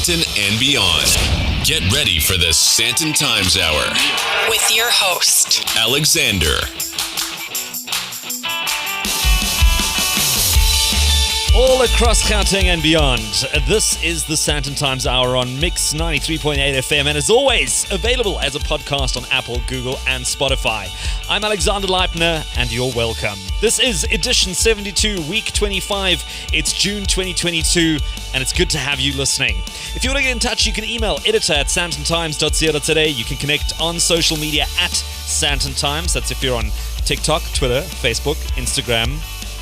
Sandton and beyond. Get ready for the Sandton Times Hour with your host, Alexander. All across Gauteng and beyond, this is the Sandton Times Hour on Mix 93.8 FM, and as always, available as a podcast on Apple, Google, and Spotify. I'm Alexander Leipner, and you're welcome. This is edition 72, week 25. It's June 2022, and it's good to have you listening. If you want to get in touch, you can email editor@sandtontimes.co.za. You can connect on social media at Sandton Times. That's if you're on TikTok, Twitter, Facebook, Instagram,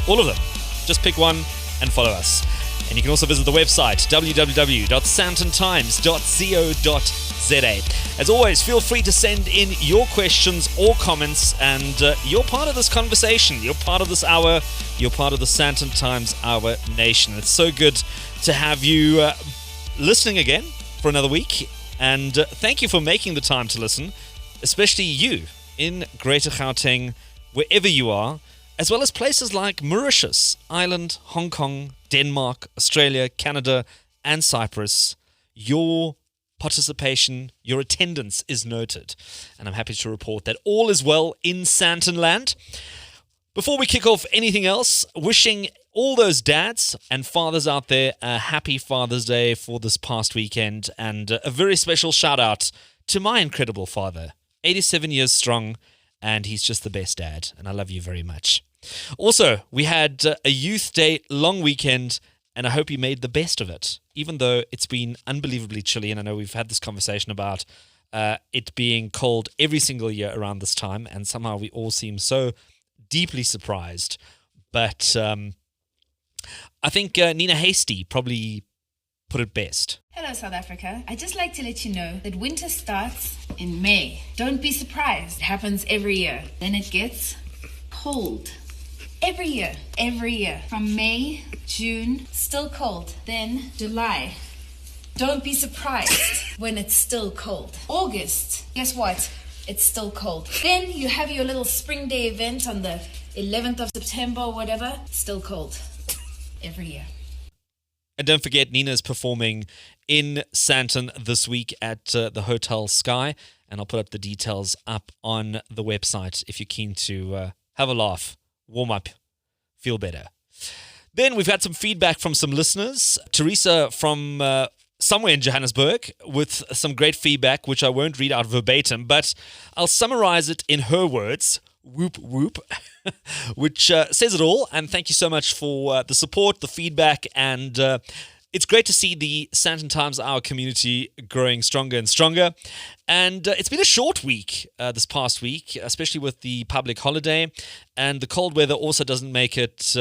all of them. Just pick one and follow us. And you can also visit the website www.sandtontimes.co.za. As always, feel free to send in your questions or comments, and you're part of this conversation. You're part of this hour. You're part of the Sandton Times Hour Nation. It's so good to have you listening again for another week, and thank you for making the time to listen, especially you in Greater Gauteng, wherever you are, as well as places like Mauritius, Ireland, Hong Kong, Denmark, Australia, Canada, and Cyprus. Your participation, your attendance is noted, and I'm happy to report that all is well in Sandton land. Before we kick off anything else, wishing all those dads and fathers out there a happy Father's Day for this past weekend, and a very special shout out to my incredible father, 87 years strong, and he's just the best dad, and I love you very much. Also, we had a Youth Day long weekend, and I hope you made the best of it, even though it's been unbelievably chilly, and I know we've had this conversation about it being cold every single year around this time, and somehow we all seem so deeply surprised. But I think Nina Hasty probably put it best. Hello, South Africa. I'd just like to let you know that winter starts in May. Don't be surprised. It happens every year. Then it gets cold. Every year. From May, June, still cold. Then July. Don't be surprised when it's still cold. August, guess what? It's still cold. Then you have your little spring day event on the 11th of September or whatever. Still cold. Every year. And don't forget, Nina's performing in Sandton this week at the Hotel Sky, and I'll put up the details up on the website if you're keen to have a laugh, warm up, feel better. Then we've had some feedback from some listeners. Teresa from somewhere in Johannesburg with some great feedback, which I won't read out verbatim, but I'll summarize it in her words. Whoop, whoop, which says it all. And thank you so much for the support, the feedback, and it's great to see the Sandton Times Hour community growing stronger and stronger. And it's been a short week this past week, especially with the public holiday, and the cold weather also doesn't make it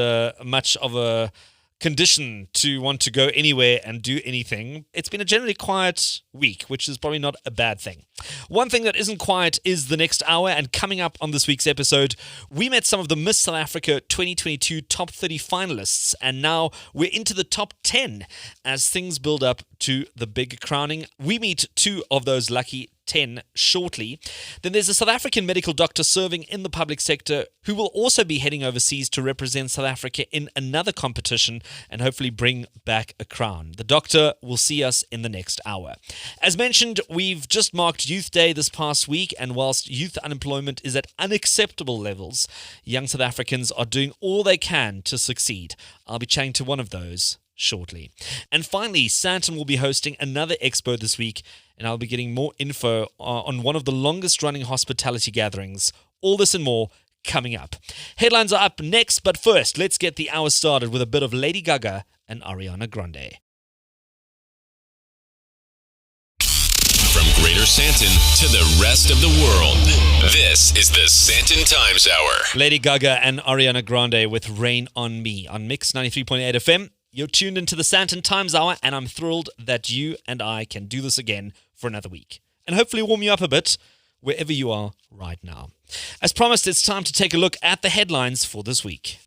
much of a condition to want to go anywhere and do anything. It's been a generally quiet week, which is probably not a bad thing. One thing that isn't quiet is the next hour, and coming up on this week's episode, we met some of the Miss South Africa 2022 top 30 finalists, and now we're into the top 10 as things build up to the big crowning. We meet two of those lucky 10 shortly. Then there's a South African medical doctor serving in the public sector who will also be heading overseas to represent South Africa in another competition and hopefully bring back a crown. The doctor will see us in the next hour. As mentioned, we've just marked Youth Day this past week, and whilst youth unemployment is at unacceptable levels, young South Africans are doing all they can to succeed. I'll be chatting to one of those shortly. And finally, Sandton will be hosting another expo this week, and I'll be getting more info on one of the longest running hospitality gatherings. All this and more coming up. Headlines are up next, but first, let's get the hour started with a bit of Lady Gaga and Ariana Grande. From Greater Sandton to the rest of the world, this is the Sandton Times Hour. Lady Gaga and Ariana Grande with Rain on Me on Mix 93.8 FM. You're tuned into the Sandton Times Hour, and I'm thrilled that you and I can do this again for another week, and hopefully warm you up a bit wherever you are right now. As promised, it's time to take a look at the headlines for this week.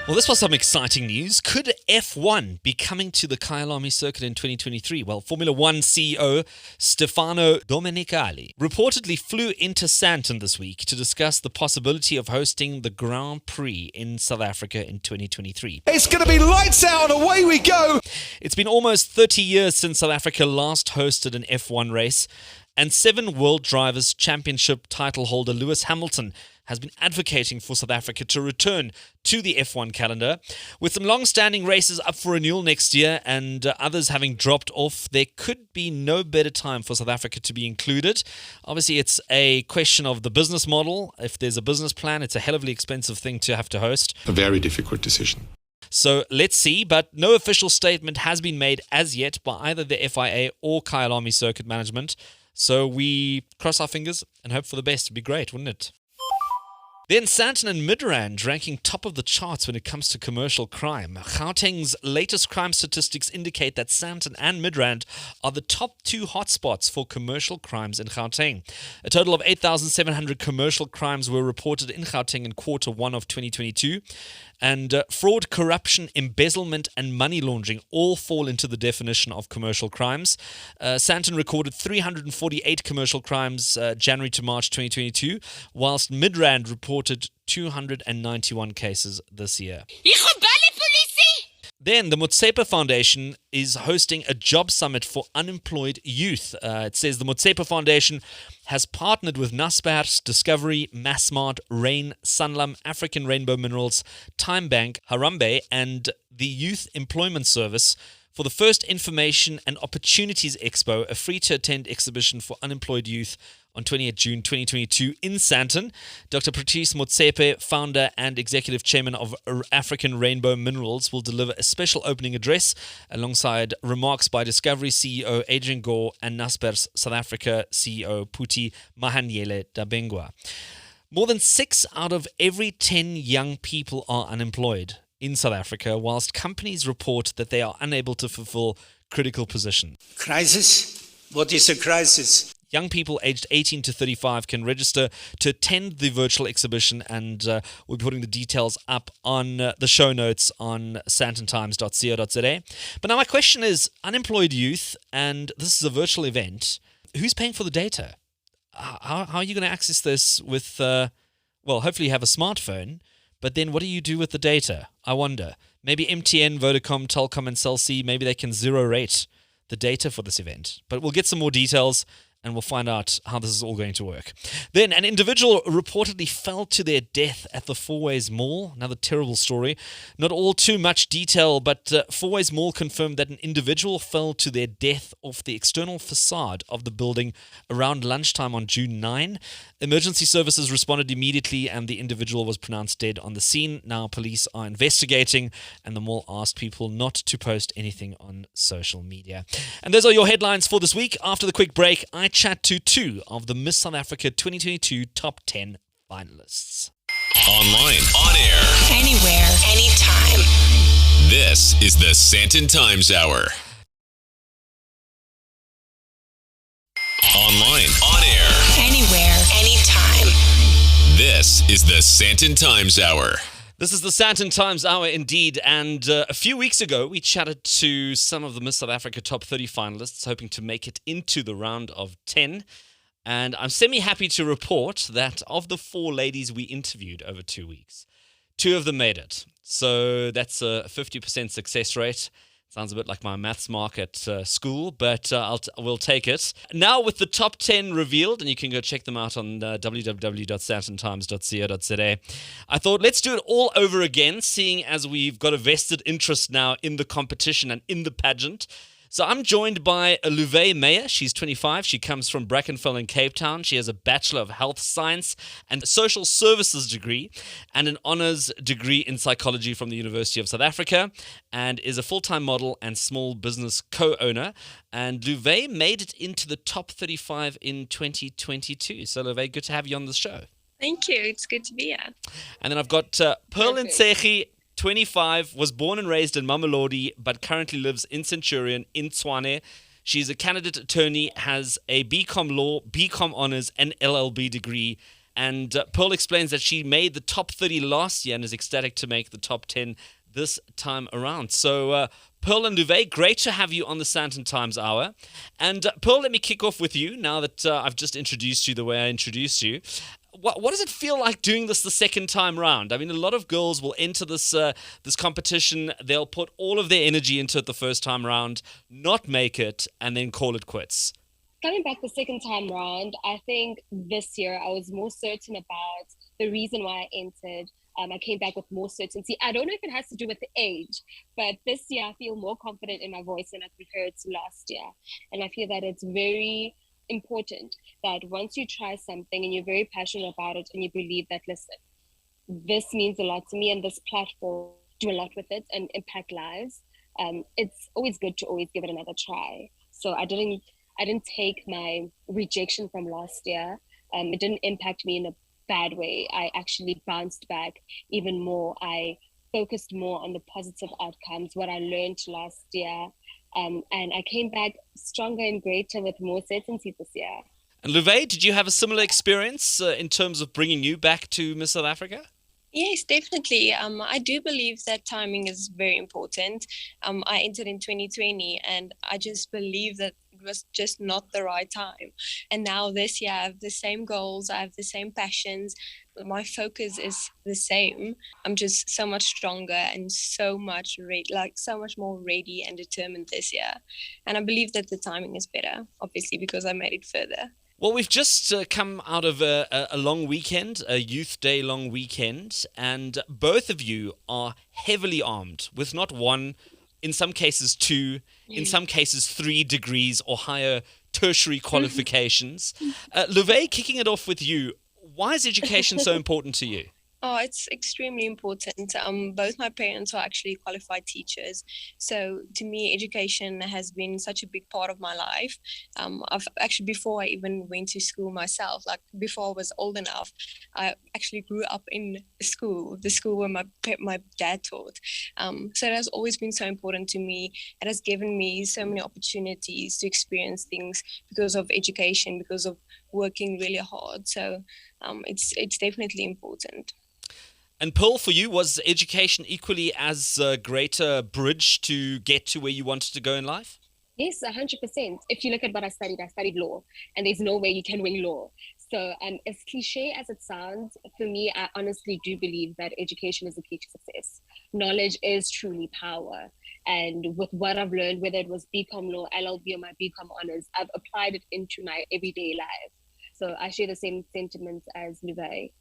Well, Well, this was some exciting news. Could F1 be coming to the Kyalami circuit in 2023? Well, Formula One CEO Stefano Domenicali reportedly flew into Sandton this week to discuss the possibility of hosting the Grand Prix in South Africa in 2023. It's going to be lights out and away we go! It's been almost 30 years since South Africa last hosted an F1 race, and 7 World Drivers' Championship title holder Lewis Hamilton has been advocating for South Africa to return to the F1 calendar. With some long-standing races up for renewal next year and others having dropped off, there could be no better time for South Africa to be included. Obviously, it's a question of the business model. If there's a business plan, it's a hell of an expensive thing to have to host. A very difficult decision. So let's see, but no official statement has been made as yet by either the FIA or Kyalami Circuit Management. So we cross our fingers and hope for the best. It'd be great, wouldn't it? Then Sandton and Midrand ranking top of the charts when it comes to commercial crime. Gauteng's latest crime statistics indicate that Sandton and Midrand are the top 2 hotspots for commercial crimes in Gauteng. A total of 8,700 commercial crimes were reported in Gauteng in quarter 1 of 2022. And fraud, corruption, embezzlement, and money laundering all fall into the definition of commercial crimes. Sandton recorded 348 commercial crimes January to March 2022, whilst Midrand reported 291 cases this year. Then the Motsepa Foundation is hosting a job summit for unemployed youth. It says the Motsepa Foundation has partnered with Naspers, Discovery, Massmart, Rain, Sanlam, African Rainbow Minerals, Time Bank, Harambe, and the Youth Employment Service for the first Information and Opportunities Expo, a free-to-attend exhibition for unemployed youth on 28 June 2022 in Sandton. Dr. Patrice Motsepe, founder and executive chairman of African Rainbow Minerals, will deliver a special opening address alongside remarks by Discovery CEO Adrian Gore and Naspers South Africa CEO Puti Mahanyele Dabengwa. More than 6 out of every 10 young people are unemployed in South Africa, whilst companies report that they are unable to fulfill critical positions. Crisis? What is a crisis? Young people aged 18 to 35 can register to attend the virtual exhibition, and we'll be putting the details up on the show notes on sandtontimes.co.za. But now my question is, unemployed youth, and this is a virtual event, who's paying for the data? How are you going to access this with, hopefully you have a smartphone, but then what do you do with the data? I wonder. Maybe MTN, Vodacom, Telkom, and Cell C, maybe they can zero rate the data for this event. But we'll get some more details and we'll find out how this is all going to work. Then an individual reportedly fell to their death at the Fourways Mall. Another terrible story. Not all too much detail, but Fourways Mall confirmed that an individual fell to their death off the external facade of the building around lunchtime on June 9. Emergency services responded immediately and the individual was pronounced dead on the scene. Now police are investigating and the mall asked people not to post anything on social media. And those are your headlines for this week. After the quick break, I chat to 2 of the Miss South Africa 2022 top 10 finalists. Online, on air, Anywhere, anytime. this is the Sandton Times Hour. Online, on air, Anywhere, anytime. this is the Sandton Times Hour. This is the Sandton Times Hour indeed, and a few weeks ago we chatted to some of the Miss South Africa top 30 finalists hoping to make it into the round of 10, and I'm semi-happy to report that of the 4 ladies we interviewed over 2 weeks, 2 of them made it. So that's a 50% success rate. Sounds a bit like my maths mark at school, but we'll take it. Now with the top 10 revealed, and you can go check them out on www.sandtontimes.co.za, I thought let's do it all over again, seeing as we've got a vested interest now in the competition and in the pageant. So I'm joined by Luvé Meyer. She's 25. She comes from Brackenfell in Cape Town. She has a Bachelor of Health Science and Social Services degree and an honours degree in psychology from the University of South Africa, and is a full-time model and small business co-owner. And Luvé made it into the top 35 in 2022. So Luvé, good to have you on the show. Thank you. It's good to be here. And then I've got Pearl Ntshehi, 25, was born and raised in Mamelodi, but currently lives in Centurion in Tshwane. She's a candidate attorney, has a BCom Law, BCom Honours, and LLB degree, And Pearl explains that she made the top 30 last year and is ecstatic to make the top 10 this time around. So, Pearl and Luvé, great to have you on the Sandton Times Hour. And Pearl, let me kick off with you now that I've just introduced you the way I introduced you. What does it feel like doing this the second time round? I mean, a lot of girls will enter this competition. They'll put all of their energy into it the first time round, not make it, and then call it quits. Coming back the second time round, I think this year I was more certain about the reason why I entered. I came back with more certainty. I don't know if it has to do with the age, but this year I feel more confident in my voice than I compared to last year. And I feel that it's very important that once you try something and you're very passionate about it and you believe that, listen, this means a lot to me and this platform do a lot with it and impact lives, it's always good to always give it another try. So I didn't take my rejection from last year. It didn't impact me in a bad way. I actually bounced back even more. I focused more on the positive outcomes, what I learned last year. And I came back stronger and greater with more certainty this year. And Luvé, did you have a similar experience in terms of bringing you back to Miss South Africa? Yes, definitely. I do believe that timing is very important. I entered in 2020 and I just believe that it was just not the right time. And now this year I have the same goals, I have the same passions. My focus is the same. I'm just so much stronger and so much more ready and determined this year. And I believe that the timing is better, obviously, because I made it further. Well, we've just come out of a long weekend, a Youth Day long weekend, and both of you are heavily armed with not one, in some cases two, in some cases 3 degrees or higher tertiary qualifications. Luvé, kicking it off with you, why is education so important to you? Oh, it's extremely important. Both my parents are actually qualified teachers. So to me, education has been such a big part of my life. I've actually, before I even went to school myself, like before I was old enough, I actually grew up in the school where my dad taught. So it has always been so important to me. It has given me so many opportunities to experience things because of education, because of working really hard. So it's definitely important. And Pearl, for you, was education equally as a greater bridge to get to where you wanted to go in life? Yes, 100%. If you look at what I studied law, and there's no way you can win law. So as cliche as it sounds, for me, I honestly do believe that education is the key to success. Knowledge is truly power. And with what I've learned, whether it was BCom law, LLB, or my BCom honors, I've applied it into my everyday life. So I share the same sentiments as Luvé.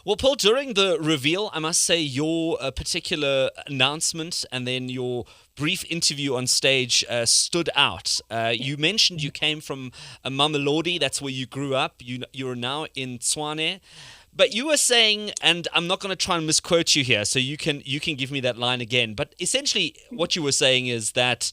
Well, Paul, during the reveal, I must say your particular announcement and then your brief interview on stage stood out. You mentioned you came from Mamelodi, that's where you grew up. You're now in Tshwane. But you were saying, and I'm not going to try and misquote you here, so you can give me that line again. But essentially what you were saying is that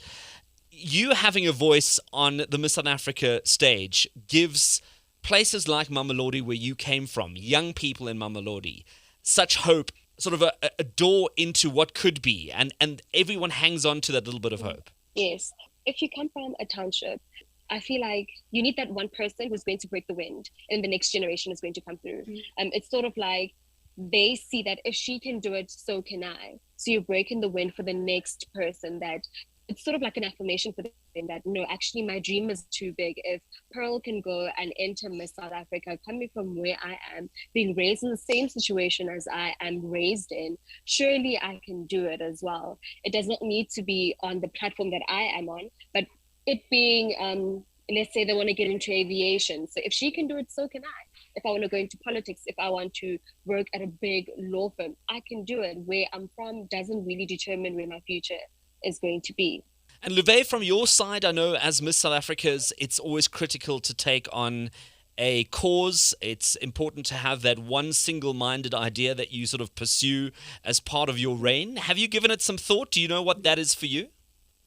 you having a voice on the Miss South Africa stage gives places like Mamelodi, where you came from, young people in Mamelodi, such hope, sort of a door into what could be, and everyone hangs on to that little bit of hope. Yes. If you come from a township, I feel like you need that one person who's going to break the wind and the next generation is going to come through. It's sort of like they see that if she can do it, so can I. So you're breaking the wind for the next person. That it's sort of like an affirmation for them that, no, actually my dream is too big. If Pearl can go and enter Miss South Africa, coming from where I am, being raised in the same situation as I am raised in, surely I can do it as well. It does not need to be on the platform that I am on, but it being, let's say they want to get into aviation. So if she can do it, so can I. If I want to go into politics, if I want to work at a big law firm, I can do it. Where I'm from doesn't really determine where my future is going to be. And Luvé, from your side, I know as Miss South Africa's, it's always critical to take on a cause. It's important to have that one single-minded idea that you sort of pursue as part of your reign. Have you given it some thought? Do you know what that is for you?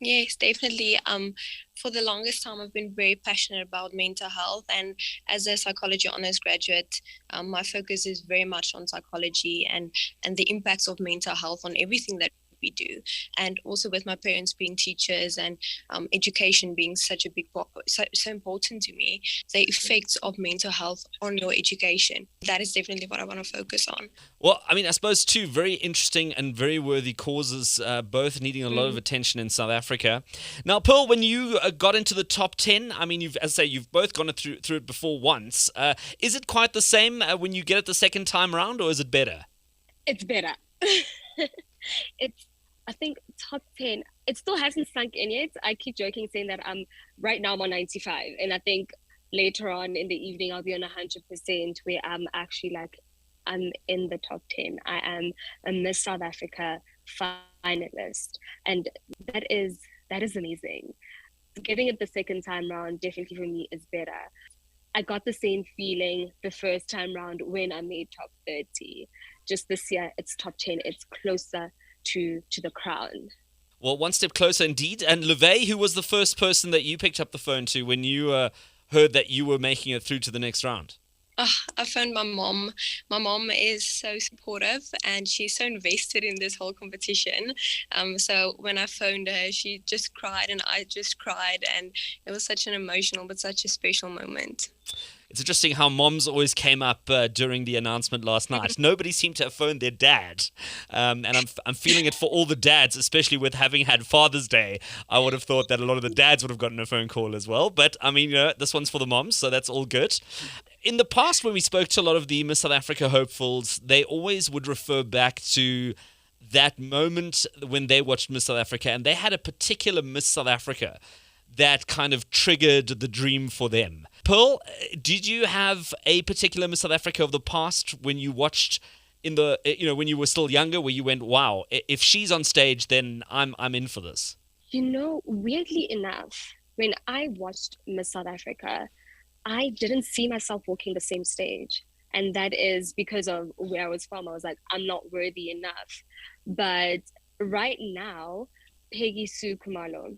Yes, definitely. For the longest time, I've been very passionate about mental health, and as a psychology honors graduate, my focus is very much on psychology and the impacts of mental health on everything that we do. And also with my parents being teachers and education being such a big part, so important to me, the effects of mental health on your education. That is definitely what I want to focus on. Well, I mean, I suppose two very interesting and very worthy causes, both needing a lot of attention in South Africa. Now, Pearl, when you got into the top 10, I mean, you've both gone through it before once. Is it quite the same when you get it the second time round, or is it better? It's better. I think top 10, it still hasn't sunk in yet. I keep joking saying that right now I'm on 95, and I think later on in the evening I'll be on 100% where I'm actually like, I'm in the top 10. I am a Miss South Africa finalist, and that is amazing. Getting it the second time round definitely for me is better. I got the same feeling the first time round when I made top 30. Just this year, it's top 10. It's closer to the crown. Well, one step closer indeed. And Luvé, who was the first person that you picked up the phone to when you heard that you were making it through to the next round? I phoned my mom. My mom is so supportive and she's so invested in this whole competition. So when I phoned her, she just cried and I just cried, and it was such an emotional but such a special moment. It's interesting how moms always came up during the announcement last night. Nobody seemed to have phoned their dad. And I'm feeling it for all the dads, especially with having had Father's Day. I would have thought that a lot of the dads would have gotten a phone call as well. But, I mean, this one's for the moms, so that's all good. In the past, when we spoke to a lot of the Miss South Africa hopefuls, they always would refer back to that moment when they watched Miss South Africa, and they had a particular Miss South Africa that kind of triggered the dream for them. Pearl, did you have a particular Miss South Africa of the past when you watched when you were still younger, where you went, wow, if she's on stage, then I'm in for this? Weirdly enough, when I watched Miss South Africa, I didn't see myself walking the same stage. And that is because of where I was from. I was like, I'm not worthy enough. But right now, Peggy Sue Khumalo,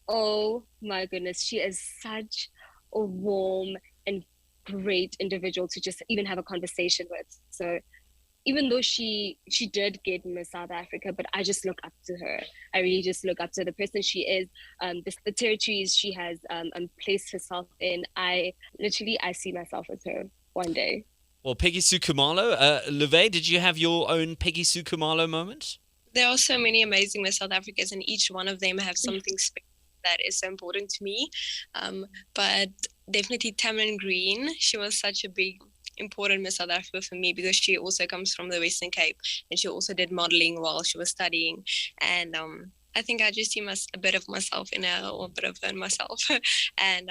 oh my goodness, she is such a warm and great individual to just even have a conversation with. So even though she did get Miss South Africa, but I just look up to her. I really just look up to the person she is, the territories she has placed herself in. I see myself with her one day. Well, Peggy Sue Khumalo, Luvé, did you have your own Peggy Sue Khumalo moment? There are so many amazing Miss South Africans, and each one of them have something special that is so important to me. But definitely Tamarin Green, she was such a big, important Miss South Africa for me because she also comes from the Western Cape and she also did modeling while she was studying. And I think I just see a bit of myself in her, or a bit of her in myself. And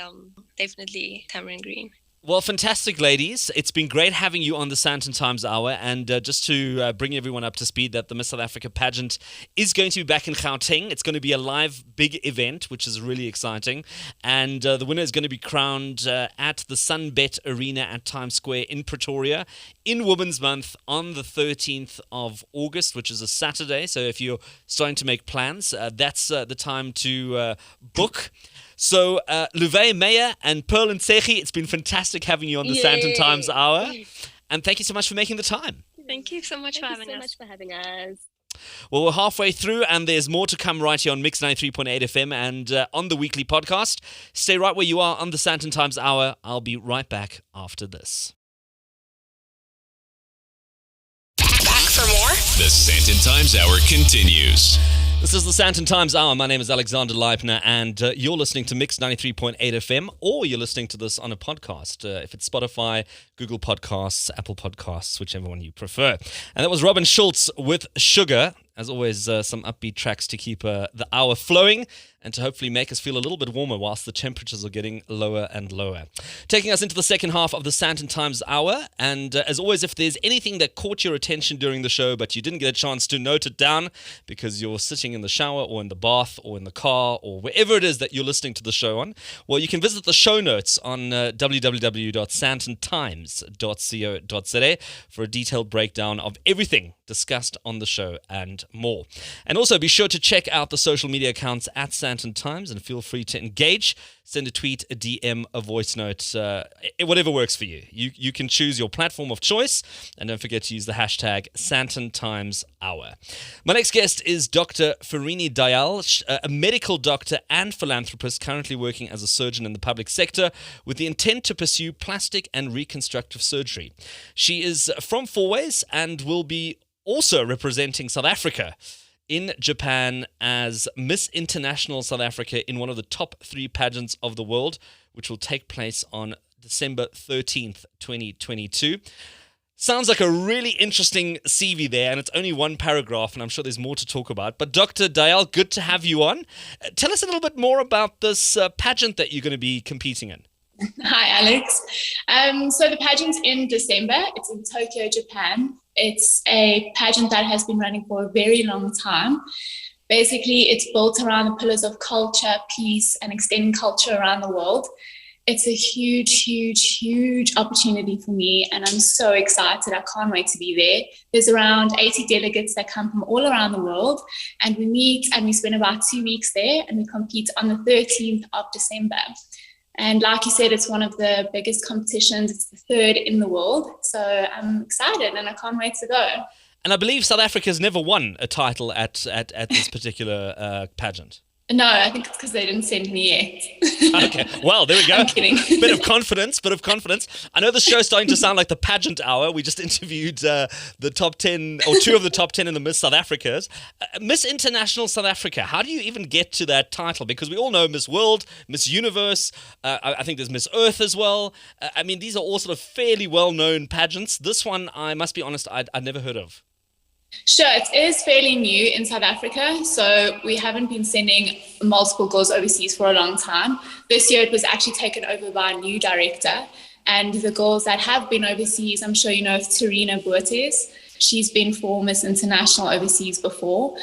definitely Tamarin Green. Well, fantastic, ladies. It's been great having you on the Sandton Times Hour. And just to bring everyone up to speed, that the Miss South Africa pageant is going to be back in Gauteng. It's going to be a live big event, which is really exciting. And the winner is going to be crowned at the Sunbet Arena at Times Square in Pretoria in Women's Month on the 13th of August, which is a Saturday. So if you're starting to make plans, that's the time to book. So, Luvé, Meyer, and Pearl and Ntshehi, it's been fantastic having you on the Sandton Times Hour. And thank you so much for making the time. Thank you so much for having us. Thank you so much for having us. Well, we're halfway through, and there's more to come right here on Mix 93.8 FM and on the weekly podcast. Stay right where you are on the Sandton Times Hour. I'll be right back after this. Back for more? The Sandton Times Hour continues. This is the Sandton Times Hour. My name is Alexander Leipner, and you're listening to Mix 93.8 FM, or you're listening to this on a podcast, if it's Spotify, Google Podcasts, Apple Podcasts, whichever one you prefer. And that was Robin Schulz with Sugar. As always, some upbeat tracks to keep the hour flowing and to hopefully make us feel a little bit warmer whilst the temperatures are getting lower and lower. Taking us into the second half of the Sandton Times Hour. And as always, if there's anything that caught your attention during the show but you didn't get a chance to note it down because you're sitting in the shower or in the bath or in the car or wherever it is that you're listening to the show on, well, you can visit the show notes on www.sandtontimes.co.za for a detailed breakdown of everything discussed on the show and and more. And also be sure to check out the social media accounts at Sandton Times and feel free to engage. Send a tweet, a DM, a voice note, whatever works for you. You can choose your platform of choice, and don't forget to use the hashtag Sandton Times Hour. My next guest is Dr. Ferini Dayal, a medical doctor and philanthropist currently working as a surgeon in the public sector with the intent to pursue plastic and reconstructive surgery. She is from Fourways and will be also representing South Africa in Japan as Miss International South Africa in one of the top 3 pageants of the world, which will take place on December 13th, 2022. Sounds like a really interesting CV there, and it's only one paragraph, and I'm sure there's more to talk about. But Dr. Dayal, good to have you on. Tell us a little bit more about this pageant that you're going to be competing in. Hi, Alex. So the pageant's in December. It's in Tokyo, Japan. It's a pageant that has been running for a very long time. Basically, it's built around the pillars of culture, peace, and extending culture around the world. It's a huge, huge, huge opportunity for me, and I'm so excited. I can't wait to be there. There's around 80 delegates that come from all around the world, and we meet and we spend about 2 weeks there, and we compete on the 13th of December. And like you said, it's one of the biggest competitions. It's the 3rd in the world. So I'm excited and I can't wait to go. And I believe South Africa's never won a title at this particular pageant. No, I think it's because they didn't send me yet. Okay, well, there we go. I'm kidding. Bit of confidence. I know the show's starting to sound like the pageant hour. We just interviewed the top 10, or 2 of the top 10 in the Miss South Africas. Miss International South Africa, how do you even get to that title? Because we all know Miss World, Miss Universe, I think there's Miss Earth as well. I mean, these are all sort of fairly well-known pageants. This one, I must be honest, I'd never heard of. Sure, it is fairly new in South Africa, so we haven't been sending multiple girls overseas for a long time. This year it was actually taken over by a new director, and the girls that have been overseas, I'm sure you know of Terina Boertes. She's been for Miss International overseas before.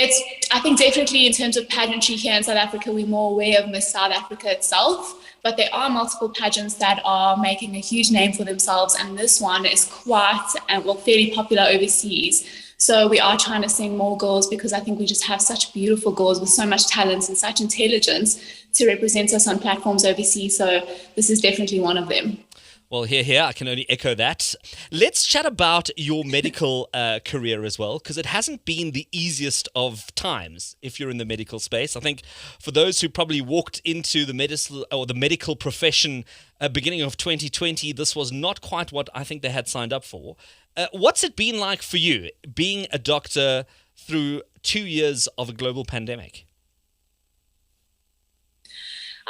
I think definitely in terms of pageantry here in South Africa, we're more aware of Miss South Africa itself, but there are multiple pageants that are making a huge name for themselves, and this one is fairly popular overseas. So we are trying to send more girls because I think we just have such beautiful girls with so much talent and such intelligence to represent us on platforms overseas. So this is definitely one of them. Well, here, I can only echo that. Let's chat about your medical career as well, because it hasn't been the easiest of times if you're in the medical space. I think for those who probably walked into the medical profession beginning of 2020, this was not quite what I think they had signed up for. What's it been like for you, being a doctor through 2 years of a global pandemic?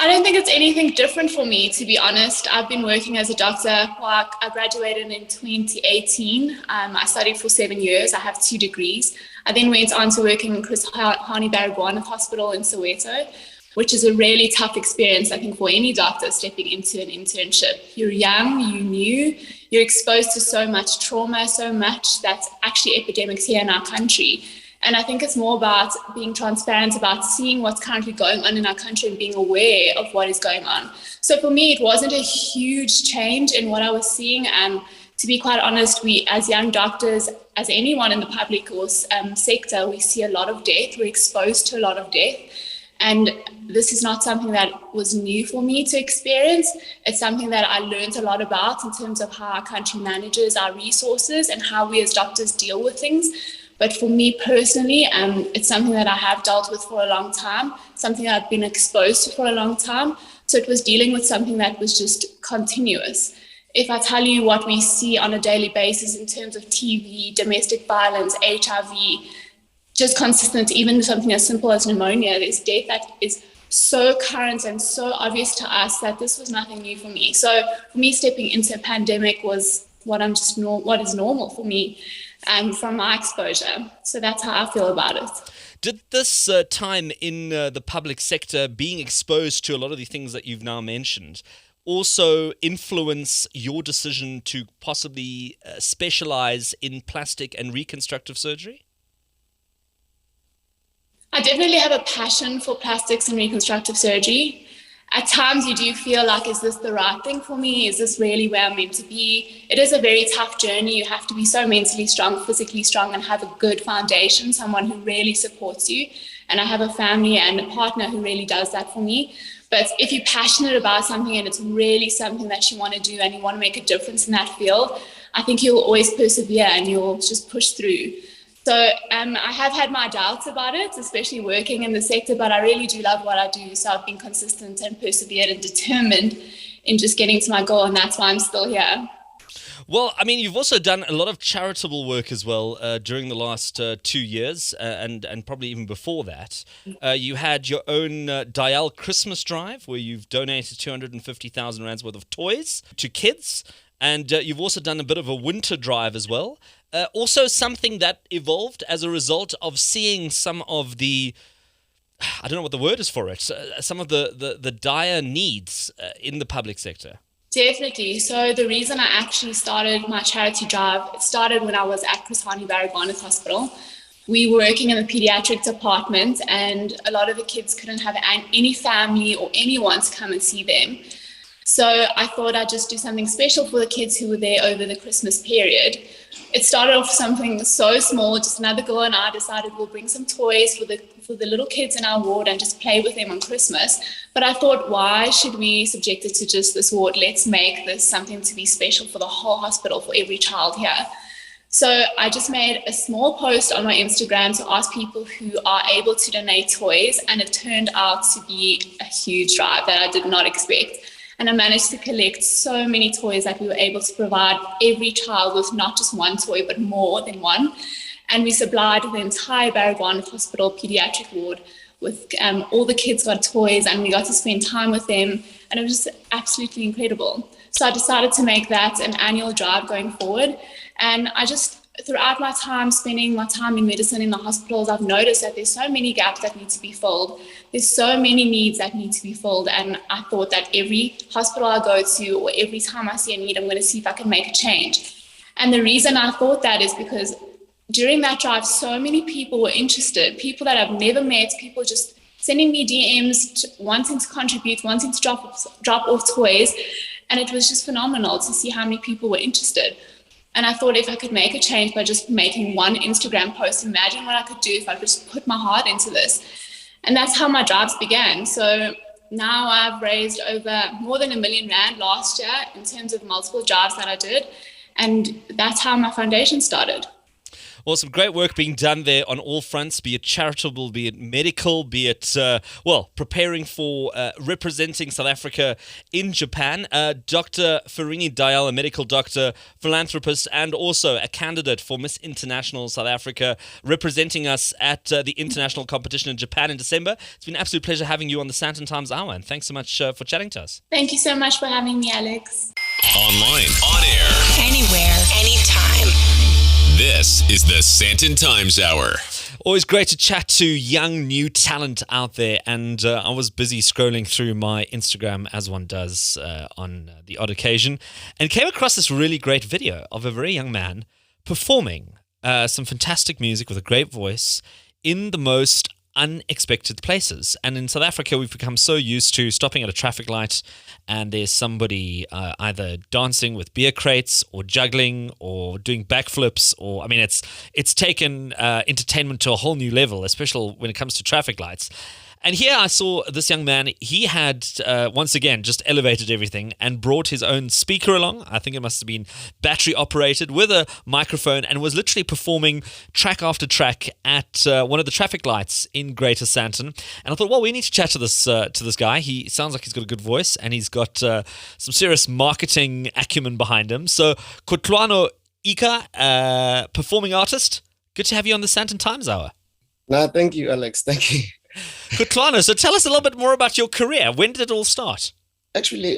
I don't think it's anything different for me, to be honest. I've been working as a doctor. I graduated in 2018. I studied for 7 years. I have 2 degrees. I then went on to work in Chris Hani Baragwanath Hospital in Soweto, which is a really tough experience, I think, for any doctor stepping into an internship. You're young, you're new, you're exposed to so much trauma, so much that's actually epidemics here in our country. And I think it's more about being transparent about seeing what's currently going on in our country and being aware of what is going on. So for me, it wasn't a huge change in what I was seeing. To be quite honest, we as young doctors, as anyone in the public or sector, we see a lot of death. We're exposed to a lot of death. And this is not something that was new for me to experience. It's something that I learned a lot about in terms of how our country manages our resources and how we as doctors deal with things. But for me personally, it's something that I have dealt with for a long time, something that I've been exposed to for a long time. So it was dealing with something that was just continuous. If I tell you what we see on a daily basis in terms of TB, domestic violence, HIV, just consistent, even something as simple as pneumonia, there's death that is so current and so obvious to us that this was nothing new for me. So for me, stepping into a pandemic was what is normal for me from my exposure. So that's how I feel about it. Did this time in the public sector, being exposed to a lot of the things that you've now mentioned, also influence your decision to possibly specialize in plastic and reconstructive surgery? I definitely have a passion for plastics and reconstructive surgery. At times you do feel like, is this the right thing for me? Is this really where I'm meant to be? It is a very tough journey. You have to be so mentally strong, physically strong, and have a good foundation, someone who really supports you. And I have a family and a partner who really does that for me. But if you're passionate about something and it's really something that you want to do and you want to make a difference in that field, I think you'll always persevere and you'll just push through. So I have had my doubts about it, especially working in the sector, but I really do love what I do. So I've been consistent and persevered and determined in just getting to my goal, and that's why I'm still here. Well, I mean, you've also done a lot of charitable work as well during the last 2 years and probably even before that. You had your own Dayal Christmas drive where you've donated 250,000 rands worth of toys to kids. And you've also done a bit of a winter drive as well. Also something that evolved as a result of seeing some of the, I don't know what the word is for it, some of the dire needs in the public sector. Definitely. So the reason I actually started my charity drive, it started when I was at Kutlwano Yika Hospital. We were working in the pediatric department and a lot of the kids couldn't have any family or anyone to come and see them. So I thought I'd just do something special for the kids who were there over the Christmas period. It started off something so small, just another girl and I decided we'll bring some toys for the little kids in our ward and just play with them on Christmas. But I thought, why should we subject it to just this ward? Let's make this something to be special for the whole hospital, for every child here. So I just made a small post on my Instagram to ask people who are able to donate toys, and it turned out to be a huge drive that I did not expect. And I managed to collect so many toys that we were able to provide every child with not just one toy, but more than one. And we supplied the entire Baragwanath Hospital pediatric ward with all the kids got toys and we got to spend time with them. And it was just absolutely incredible. So I decided to make that an annual drive going forward. And I just, throughout my time, spending my time in medicine in the hospitals, I've noticed that there's so many gaps that need to be filled. There's so many needs that need to be filled. And I thought that every hospital I go to or every time I see a need, I'm going to see if I can make a change. And the reason I thought that is because during that drive, so many people were interested, people that I've never met, people just sending me DMs, wanting to contribute, wanting to drop off toys. And it was just phenomenal to see how many people were interested. And I thought if I could make a change by just making one Instagram post, imagine what I could do if I just put my heart into this. And that's how my drives began. So now I've raised over more than R1 million last year in terms of multiple drives that I did. And that's how my foundation started. Well, some great work being done there on all fronts, be it charitable, be it medical, be it, preparing for representing South Africa in Japan. Dr. Ferini Dayal, a medical doctor, philanthropist, and also a candidate for Miss International South Africa, representing us at the international competition in Japan in December. It's been an absolute pleasure having you on the Sandton Times Hour, and thanks so much for chatting to us. Thank you so much for having me, Alex. Online, on air, Anywhere, anytime. this is the Sandton Times Hour. Always great to chat to young, new talent out there. And I was busy scrolling through my Instagram, as one does on the odd occasion, and came across this really great video of a very young man performing some fantastic music with a great voice in the most unexpected places. And in South Africa, we've become so used to stopping at a traffic light and there's somebody either dancing with beer crates or juggling or doing backflips, or, I mean, it's taken entertainment to a whole new level, especially when it comes to traffic lights. And here I saw this young man. He had, once again, just elevated everything and brought his own speaker along. I think it must have been battery operated with a microphone, and was literally performing track after track at one of the traffic lights in Greater Sandton. And I thought, well, we need to chat to this guy. He sounds like he's got a good voice and he's got some serious marketing acumen behind him. So Kutlwano Yika, performing artist, good to have you on the Sandton Times Hour. No, thank you, Alex. Thank you. Kutlwano, so tell us a little bit more about your career. When did it all start? Actually,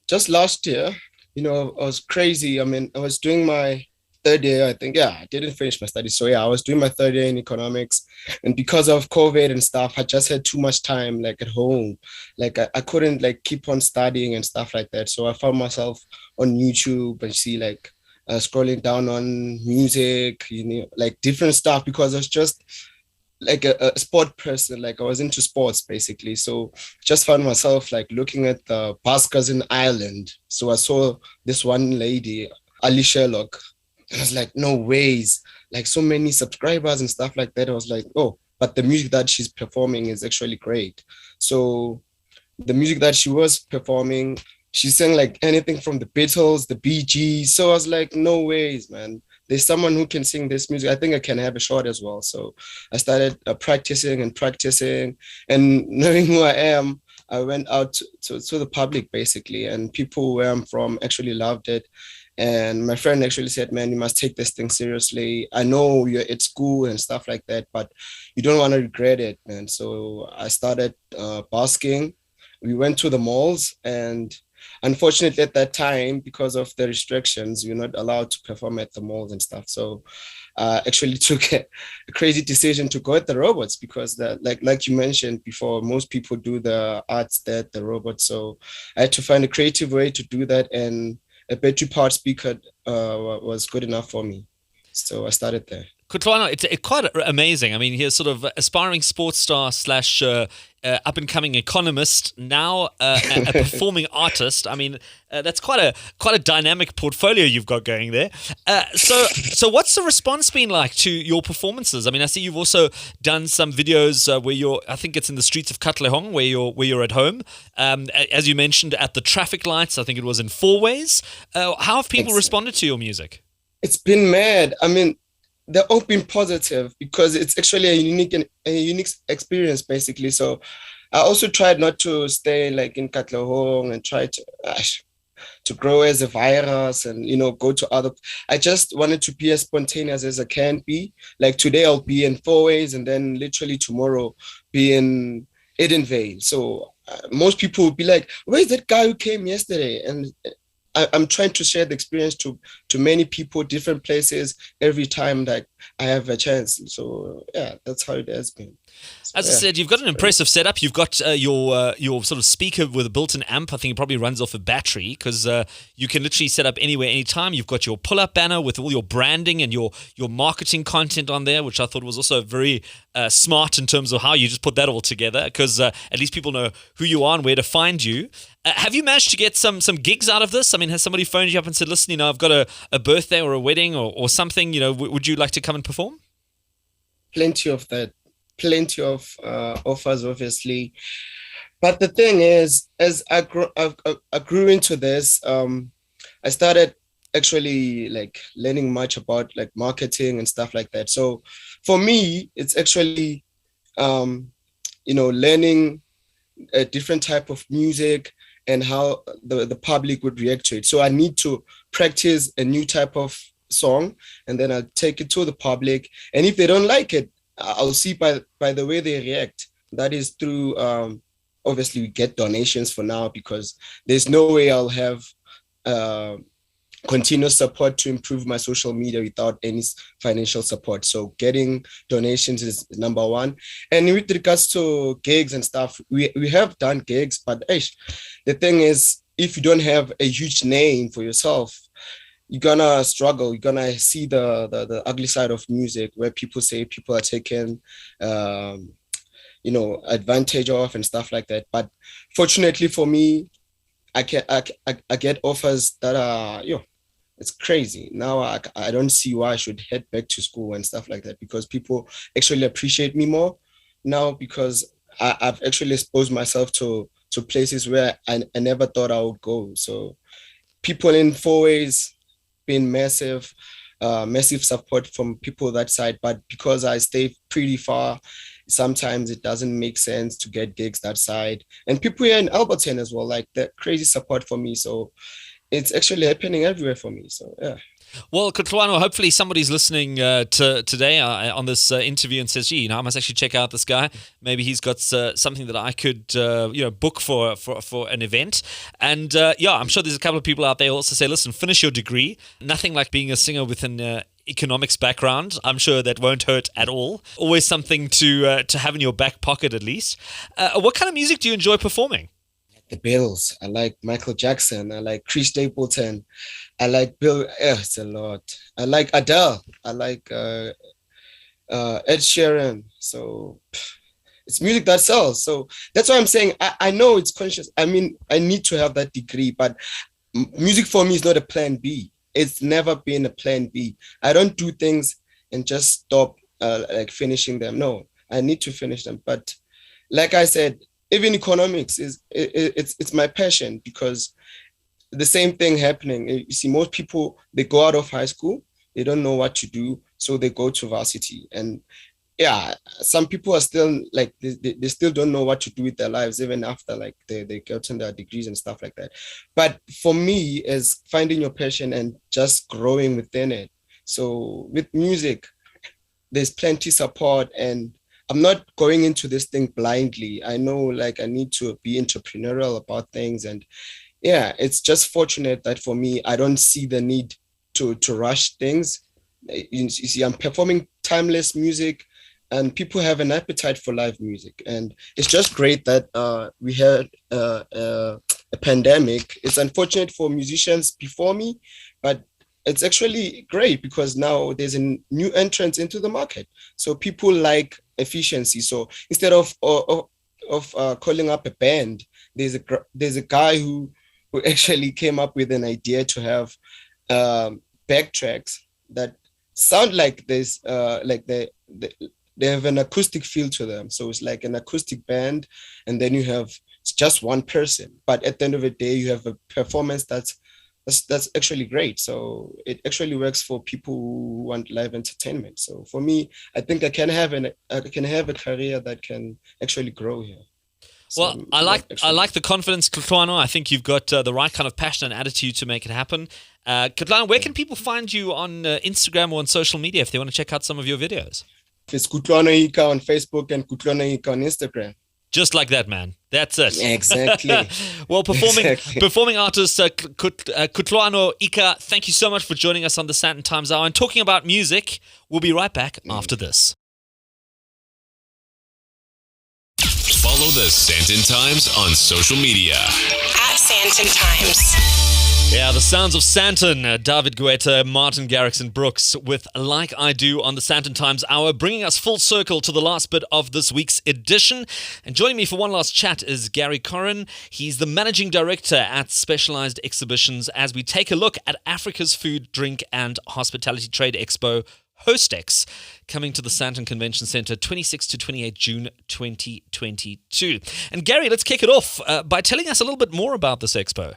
just last year, I was crazy. I mean, I was doing my third year, I think. Yeah, I didn't finish my studies. So yeah, I was doing my third year in economics. And because of COVID and stuff, I just had too much time, like, at home. Like, I couldn't, like, keep on studying and stuff like that. So I found myself on YouTube and see, like, scrolling down on music, like, different stuff, because I was just like a sport person. Like I was into sports basically. So just found myself like looking at the baskers in Ireland. So I saw this one lady, Ali Sherlock, and I was like, no ways, like so many subscribers and stuff like that. I was like, oh, but the music that she's performing is actually great. So the music that she was performing, she sang like anything from the Beatles, the Bee Gees. So I was like, no ways, man. There's someone who can sing this music. I think I can have a shot as well. So I started practicing, and knowing who I am, I went out to the public basically, and people where I'm from actually loved it. And my friend actually said, man, you must take this thing seriously. I know you're at school and stuff like that, but you don't want to regret it, man. So I started basking. We went to the malls, and unfortunately at that time, because of the restrictions, we're not allowed to perform at the malls and stuff. So actually took a crazy decision to go at the robots, because like you mentioned before, most people do the arts there at the robots. So I had to find a creative way to do that, and a battery powered speaker was good enough for me. So I started there. Kutlwano, it's quite amazing. I mean, he's sort of aspiring sports star slash up-and-coming economist, now a performing artist. I mean, that's quite a dynamic portfolio you've got going there. So what's the response been like to your performances? I mean, I see you've also done some videos where you're, I think it's in the streets of Katlehong, where you're at home. As you mentioned, at the traffic lights, I think it was in Four Ways. How have people responded to your music? It's been mad. I mean, they're all been positive, because it's actually a unique experience basically. So I also tried not to stay like in Katlehong and try to grow as a virus and, go to other. I just wanted to be as spontaneous as I can be. Like today I'll be in Four Ways, and then literally tomorrow be in Edenvale. So most people would be like, where's that guy who came yesterday? And I'm trying to share the experience to many people, different places, every time that I have a chance. So yeah, that's how it has been. So, as I said, you've got an impressive setup. You've got your sort of speaker with a built-in amp. I think it probably runs off a battery, because you can literally set up anywhere, anytime. You've got your pull-up banner with all your branding and your marketing content on there, which I thought was also very smart in terms of how you just put that all together, because at least people know who you are and where to find you. Have you managed to get some gigs out of this? I mean, has somebody phoned you up and said, listen, I've got a birthday or a wedding or something, would you like to come and perform? Plenty of that. Plenty of offers, obviously. But the thing is, as I grew into this, I started actually like learning much about like marketing and stuff like that. So for me, it's actually, learning a different type of music and how the public would react to it. So I need to practice a new type of song, and then I'll take it to the public. And if they don't like it, I'll see by the way they react. That is through, obviously we get donations for now, because there's no way I'll have continuous support to improve my social media without any financial support. So getting donations is number one. And with regards to gigs and stuff, we have done gigs, but the thing is, if you don't have a huge name for yourself, you're gonna struggle. You're gonna see the ugly side of music, where people say people are taken advantage of and stuff like that. But fortunately for me, I get offers that are it's crazy. Now I don't see why I should head back to school and stuff like that, because people actually appreciate me more now, because I've actually exposed myself to places where I never thought I would go. So people in Four Ways been massive support from people that side, but because I stay pretty far, sometimes it doesn't make sense to get gigs that side. And people here in Alberton as well, like that crazy support for me. So it's actually happening everywhere for me. So yeah. Well, Kutlwano, hopefully somebody's listening today on this interview and says, gee, I must actually check out this guy. Maybe he's got something that I could book for an event. And I'm sure there's a couple of people out there who also say, listen, finish your degree. Nothing like being a singer with an economics background. I'm sure that won't hurt at all. Always something to have in your back pocket at least. What kind of music do you enjoy performing? The Beatles. I like Michael Jackson. I like Chris Stapleton. I like Bill. It's a lot. I like Adele. I like Ed Sheeran. So it's music that sells. So that's why I'm saying I know it's conscious. I mean, I need to have that degree, but music for me is not a plan B. It's never been a plan B. I don't do things and just stop like finishing them. No, I need to finish them. But like I said, even economics it's my passion, because the same thing happening. You see, most people, they go out of high school, they don't know what to do, so they go to varsity. And yeah, some people are still like they still don't know what to do with their lives even after like they gotten their degrees and stuff like that. But for me, is finding your passion and just growing within it. So with music, there's plenty support, and I'm not going into this thing blindly. I know like I need to be entrepreneurial about things, and yeah, it's just fortunate that for me, I don't see the need to rush things. You see, I'm performing timeless music, and people have an appetite for live music. And it's just great that we had a pandemic. It's unfortunate for musicians before me, but it's actually great because now there's a new entrance into the market. So people like efficiency. So instead of calling up a band, there's a guy who actually came up with an idea to have backtracks that sound like this, like they have an acoustic feel to them. So it's like an acoustic band, and then you have just one person. But at the end of the day, you have a performance that's actually great. So it actually works for people who want live entertainment. So for me, I think I can have a career that can actually grow here. Well, I like the confidence, Kutlwano. I think you've got the right kind of passion and attitude to make it happen. Kutlwano, where can people find you on Instagram or on social media if they want to check out some of your videos? It's Kutlwano Yika on Facebook and Kutlwano Yika on Instagram. Just like that, man. That's it. Exactly. Well, performing artist Kutlwano Yika, thank you so much for joining us on the Sandton Times Hour and talking about music. We'll be right back after this. Follow the Sandton Times on social media. At Sandton Times. Yeah, the sounds of Sandton, David Guetta, Martin Garrixon Brooks with Like I Do on the Sandton Times Hour, bringing us full circle to the last bit of this week's edition. And joining me for one last chat is Gary Corin. He's the Managing Director at Specialised Exhibitions as we take a look at Africa's Food, Drink and Hospitality Trade Expo, HOSTEX, coming to the Sandton Convention Centre 26 to 28 June 2022. And Gary, let's kick it off by telling us a little bit more about this expo.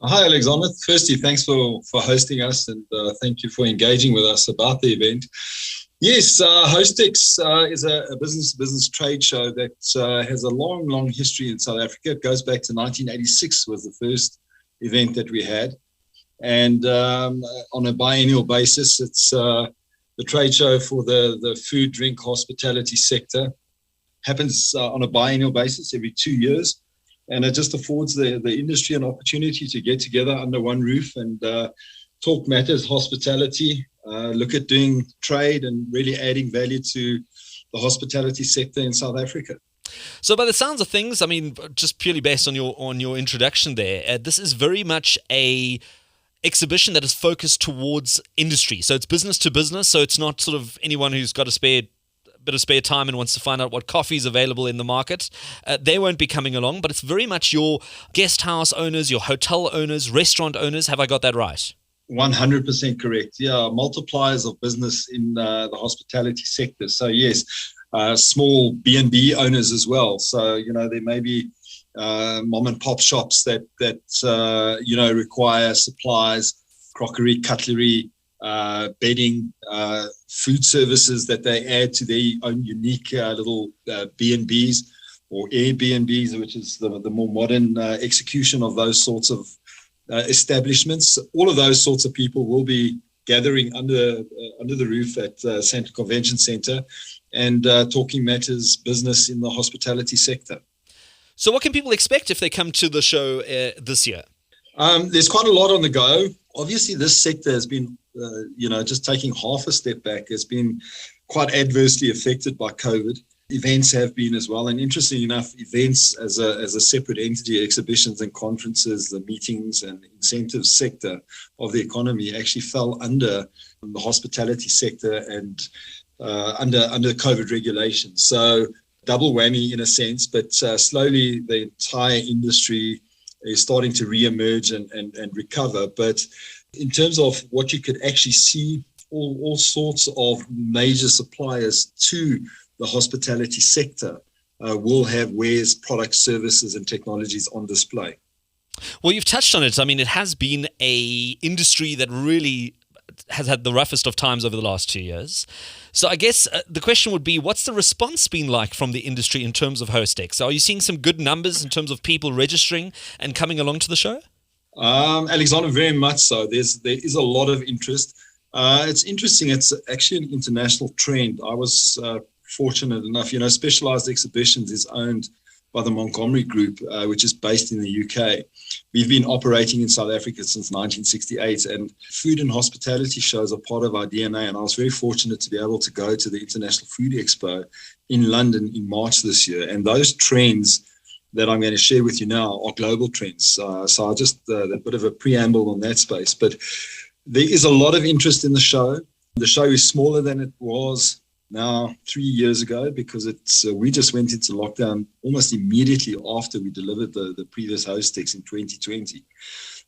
Hi, Alexander. Firstly, thanks for hosting us, and thank you for engaging with us about the event. Yes, HOSTEX is a business trade show that has a long history in South Africa. It goes back to 1986 was the first event that we had. And on a biennial basis, it's the trade show for the food, drink, hospitality sector. Happens on a biennial basis every 2 years. And it just affords the industry an opportunity to get together under one roof and talk matters, hospitality, look at doing trade and really adding value to the hospitality sector in South Africa. So by the sounds of things, I mean, just purely based on your introduction there, this is very much a exhibition that is focused towards industry. So it's business to business. So it's not sort of anyone who's got a bit of spare time and wants to find out what coffee is available in the market. They won't be coming along, but it's very much your guest house owners, your hotel owners, restaurant owners. Have I got that right? 100% correct. Yeah, multipliers of business in the hospitality sector. So yes, small B&B owners as well. So, there may be mom and pop shops that require supplies, crockery, cutlery, bedding, food services that they add to their own unique little B&Bs or Airbnbs, which is the more modern execution of those sorts of establishments. All of those sorts of people will be gathering under the roof at Sandton Convention Centre and talking matters business in the hospitality sector. So what can people expect if they come to the show this year? There's quite a lot on the go. Obviously, this sector has been, just taking half a step back, has been quite adversely affected by COVID. Events have been as well. And interestingly enough, events as a separate entity, exhibitions and conferences, the meetings and incentives sector of the economy actually fell under the hospitality sector and under COVID regulations. So double whammy in a sense, but slowly the entire industry is starting to re-emerge and recover. But in terms of what you could actually see, all sorts of major suppliers to the hospitality sector will have wares, products, services, and technologies on display. Well, you've touched on it. I mean, it has been a industry that really has had the roughest of times over the last 2 years. So I guess the question would be, what's the response been like from the industry in terms of HOSTEX? Are you seeing some good numbers in terms of people registering and coming along to the show? Alexander, very much so. There is a lot of interest. It's interesting. It's actually an international trend. I was fortunate enough, Specialised Exhibitions is owned by the Montgomery Group, which is based in the UK. We've been operating in South Africa since 1968, and food and hospitality shows are part of our DNA. And I was very fortunate to be able to go to the International Food Expo in London in March this year. And those trends that I'm going to share with you now are global trends. So I'll just a bit of a preamble on that space. But there is a lot of interest in the show. The show is smaller than it was now 3 years ago, because we just went into lockdown almost immediately after we delivered the previous HOSTEX in 2020.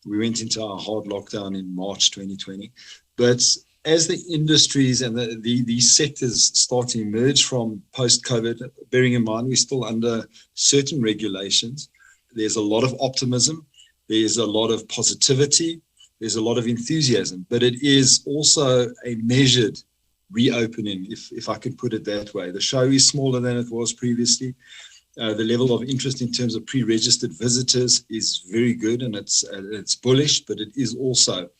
We went into our hard lockdown in March 2020. But as the industries and these sectors start to emerge from post-COVID, bearing in mind we're still under certain regulations, there's a lot of optimism, there's a lot of positivity, there's a lot of enthusiasm, but it is also a measured reopening, if I can put it that way. The show is smaller than it was previously. The level of interest in terms of pre-registered visitors is very good, and it's bullish, but it is also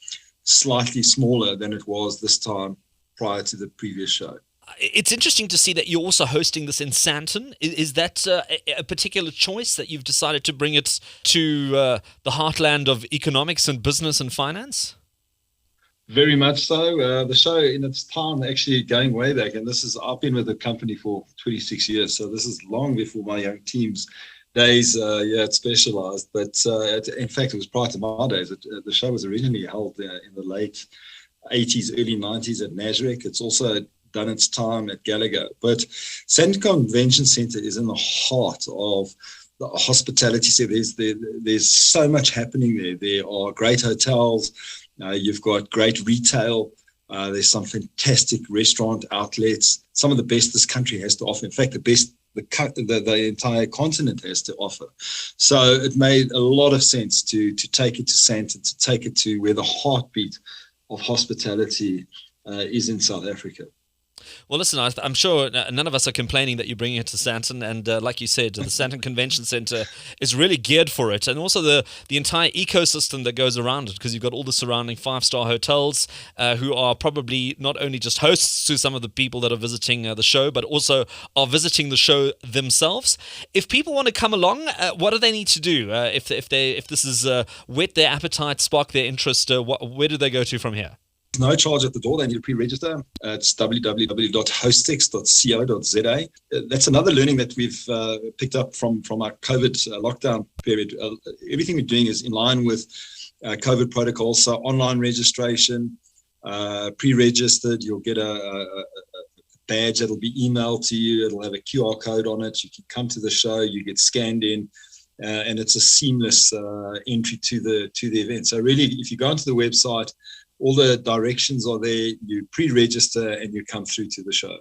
slightly smaller than it was this time prior to the previous show. It's interesting to see that you're also hosting this in Sandton. Is that a particular choice that you've decided to bring it to the heartland of economics and business and finance? Very much so. The show in its time, actually going way back, and I've been with the company for 26 years, so this is long before my young team's days at Specialised. But in fact, it was prior to my days. The show was originally held in the late 80s, early 90s at Nasrec. It's also done its time at Gallagher. But Sandton Convention Centre is in the heart of the hospitality sector. There's so much happening there. There are great hotels. You've got great retail. There's some fantastic restaurant outlets. Some of the best this country has to offer. In fact, the best the entire continent has to offer. So it made a lot of sense to take it to Sandton, to take it to where the heartbeat of hospitality is in South Africa. Well, listen, I'm sure none of us are complaining that you're bringing it to Sandton, and like you said, the Sandton Convention Centre is really geared for it, and also the entire ecosystem that goes around it, because you've got all the surrounding 5-star hotels who are probably not only just hosts to some of the people that are visiting the show, but also are visiting the show themselves. If people want to come along, what do they need to do? If this is whet their appetite, spark their interest, where do they go to from here? No charge at the door. They need to pre-register. It's www.hostex.co.za. That's another learning that we've picked up from our COVID lockdown period. Everything we're doing is in line with COVID protocols. So online registration, pre-registered. You'll get a badge that'll be emailed to you. It'll have a QR code on it. You can come to the show. You get scanned in. And it's a seamless entry to the event. So really, if you go onto the website, all the directions are there. You pre-register and you come through to the show.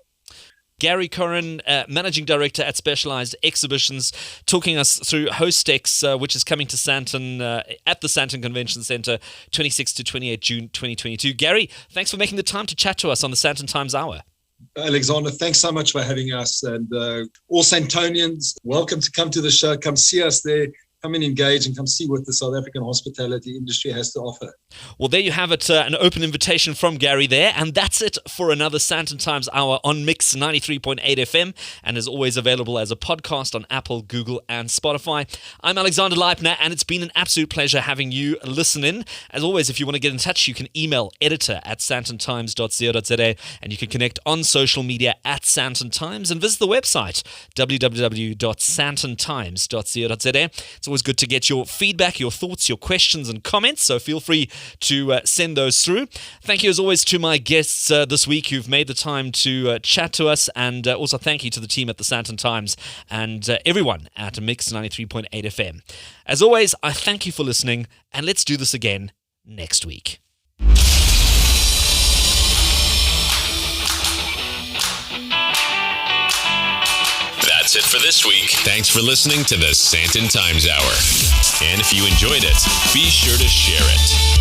Gary Corin, Managing Director at Specialised Exhibitions, talking us through HOSTEX, which is coming to Sandton at the Sandton Convention Centre, 26 to 28 June 2022. Gary, thanks for making the time to chat to us on the Sandton Times Hour. Alexander, thanks so much for having us. And all Santonians, welcome to come to the show. Come see us there. Come and engage and come see what the South African hospitality industry has to offer. Well, there you have it, an open invitation from Gary there. And that's it for another Sandton Times Hour on Mix 93.8 FM, and is always available as a podcast on Apple, Google, and Spotify. I'm Alexander Leipner, and it's been an absolute pleasure having you listen in. As always, if you want to get in touch, you can email editor@sandtontimes.co.za, and you can connect on social media @Sandton Times, and visit the website www.sandtontimes.co.za. It's always good to get your feedback, your thoughts, your questions and comments, so feel free to send those through. Thank you as always to my guests this week who've made the time to chat to us, and also thank you to the team at the Sandton Times and everyone at Mix 93.8 FM. As always, I thank you for listening, and let's do this again next week. That's it for this week. Thanks for listening to the Sandton Times Hour. And if you enjoyed it, be sure to share it.